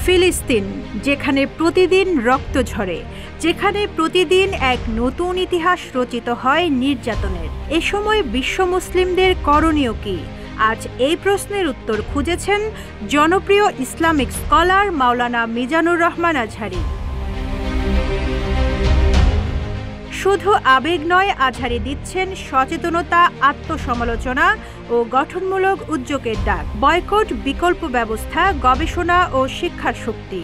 ফিলিস্তিন, যেখানে প্রতিদিন রক্ত ঝরে, যেখানে প্রতিদিন এক নতুন ইতিহাস রচিত হয় নির্যাতনের। এ সময় বিশ্ব মুসলিমদের করণীয় কি? আজ এই প্রশ্নের উত্তর খুঁজেছেন জনপ্রিয় ইসলামিক স্কলার মাওলানা মিজানুর রহমান আজহারী। শুধু আবেগ নয়, আজহারী দিচ্ছেন সচেতনতা, আত্মসমালোচনা ও গঠনমূলক উদ্যোগের ডাক। বয়কট, বিকল্প ব্যবস্থা, গবেষণা ও শিক্ষার শক্তি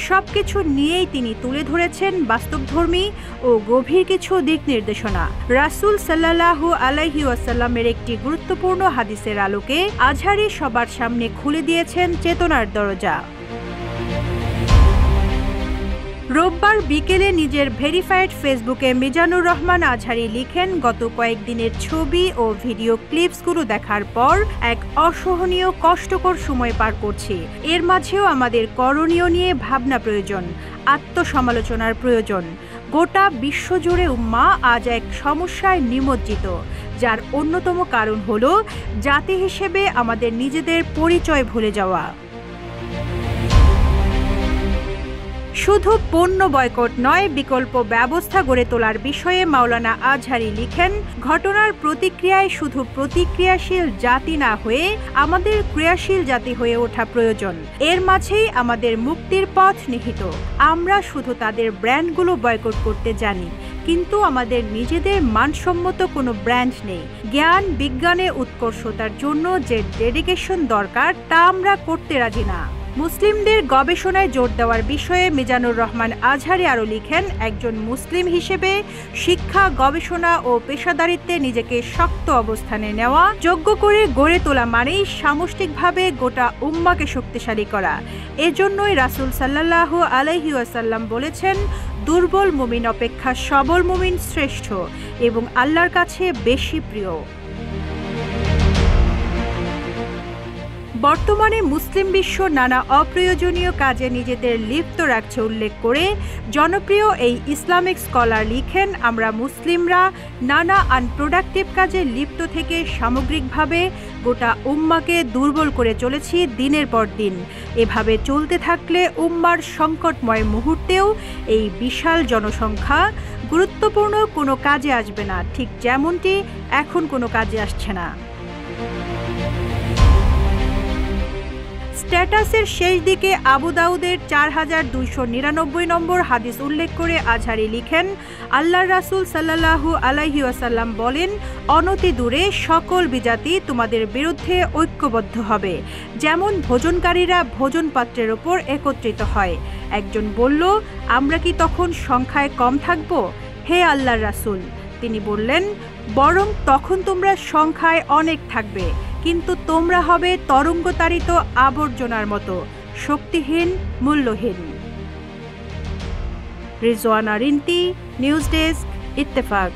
সবকিছু নিয়েই তিনি তুলে ধরেছেন বাস্তবধর্মী ও গভীর কিছু দিক নির্দেশনা। রাসূল সাল্লাল্লাহু আলাইহি ওয়াসাল্লামের একটি গুরুত্বপূর্ণ হাদিসের আলোকে আজহারী সবার সামনে খুলে দিয়েছেন চেতনার দরজা। রোববার বিকেলে নিজের ভেরিফাইড ফেসবুকে মিজানুর রহমান আজহারী লিখেন, গত কয়েকদিনের ছবি ও ভিডিও ক্লিপসগুলো দেখার পর এক অসহনীয় কষ্টকর সময় পার করছি। এর মাঝেও আমাদের করণীয় নিয়ে ভাবনা প্রয়োজন, আত্মসমালোচনার প্রয়োজন। গোটা বিশ্বজুড়ে উম্মাহ আজ এক সমস্যায় নিমজ্জিত, যার অন্যতম কারণ হলো জাতি হিসেবে আমাদের নিজেদের পরিচয় ভুলে যাওয়া। শুধু পণ্য বয়কট নয়, বিকল্প ব্যবস্থা গড়ে তোলার বিষয়ে মাওলানা আজহারী লিখেন, ঘটনার প্রতিক্রিয়ায় শুধু প্রতিক্রিয়াশীল জাতি না হয়ে আমাদের ক্রিয়াশীল জাতি হয়ে ওঠা প্রয়োজন। এর মাঝেই আমাদের মুক্তির পথ নিহিত। আমরা শুধু তাদের ব্র্যান্ডগুলো বয়কট করতে জানি, কিন্তু আমাদের নিজেদের মানসম্মত কোনো ব্র্যান্ড নেই। জ্ঞান বিজ্ঞানে উৎকর্ষতার জন্য যে ডেডিকেশন দরকার তা আমরা করতে রাজি না। মুসলিমদের গবেষণায় জোর দেওয়ার বিষয়ে মিজানুর রহমান আজহারী আরও লিখেন, একজন মুসলিম হিসেবে শিক্ষা, গবেষণা ও পেশাদারিত্বে নিজেকে শক্ত অবস্থানে নেওয়া, যোগ্য করে গড়ে তোলা মানেই সামষ্টিকভাবে গোটা উম্মাকে শক্তিশালী করা। এজন্যই রাসূল সাল্লাল্লাহু আলাইহি ওয়াসাল্লাম বলেছেন, দুর্বল মুমিন অপেক্ষা সবল মুমিন শ্রেষ্ঠ এবং আল্লাহর কাছে বেশি প্রিয়। বর্তমানে মুসলিম বিশ্ব নানা অপ্রয়োজনীয় কাজে নিজেদের লিপ্ত রাখছে উল্লেখ করে জনপ্রিয় এই ইসলামিক স্কলার লিখেন, আমরা মুসলিমরা নানা আনপ্রোডাক্টিভ কাজে লিপ্ত থেকে সামগ্রিকভাবে গোটা উম্মাকে দুর্বল করে চলেছি দিনের পর দিন। এভাবে চলতে থাকলে উম্মার সংকটময় মুহূর্তেও এই বিশাল জনসংখ্যা গুরুত্বপূর্ণ কোনো কাজে আসবে না, ঠিক যেমনটি এখন কোনো কাজে আসছে না। স্ট্যাটাসের শেষ দিকে আবু দাউদের 4299 নম্বর হাদিস উল্লেখ করে আজহারী লিখেন, আল্লাহর রাসূল সাল্লাল্লাহু আলাইহি ওয়াসাল্লাম বলেন, অনতি দূরে সকল বিজাতি তোমাদের বিরুদ্ধে ঐক্যবদ্ধ হবে, যেমন ভোজনকারীরা ভোজন পাত্রের ওপর একত্রিত হয়। একজন বলল, আমরা কি তখন সংখ্যায় কম থাকব? হে আল্লাহর রাসূল, তিনি বললেন, বরং তখন তোমরা সংখ্যায় অনেক থাকবে, কিন্তু তোমরা হবে তরঙ্গতাড়িত আবর্জনার মতো, শক্তিহীন, মূল্যহীন। Rizwana Rinti, news desk, Ittefaq.